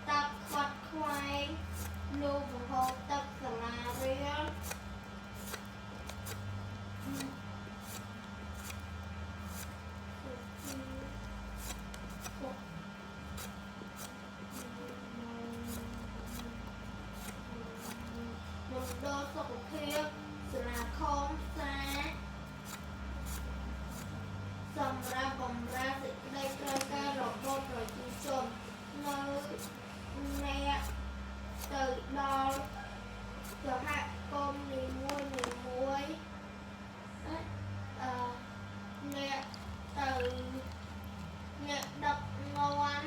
ទឹកខ្វាត់ខ្វែងលោកបង្ហូរទឹកសាលារៀនមណ្ឌលសុខភាពសាលាខំផ្សារសម្រាប់បម្រើសេចក្តីត្រូវការរបស់ប្រជាជននៅអ្នកទៅដល់សហគមន៍នីមួយអ្នកទៅអ្នកដឹកនាំ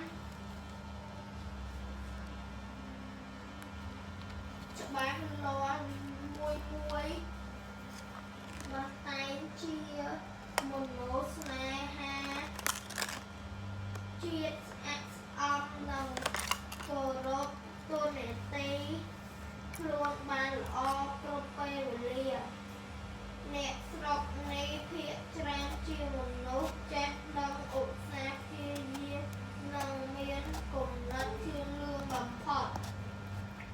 ច្បាស់លាស់មួយមកតែងជាមនោស្នេហាជាតិស្អាតស្អំនិងគោរពទូនាទីខ្លួនបានល្អគ្រប់ពេលវេលាអ្នកស្រុកនេះភាគច្រើនជាមនុស្សចេះដឹងឧស្សាហ៍ព្យាយាមនិងមានគំនិតជឿនលឿនបំផុត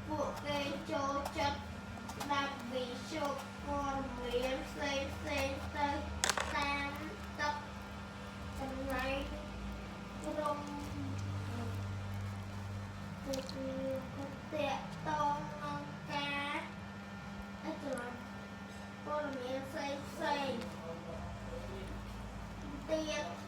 ពួកគេចូលចិត្តស្ដាប់វិទ្យុព័ត៌មានផ្សេងទៅតាមទឹកកន្លែងក្រុមគឺតាក់ទងនឹងការព័ត៌មានផ្សេងទៀត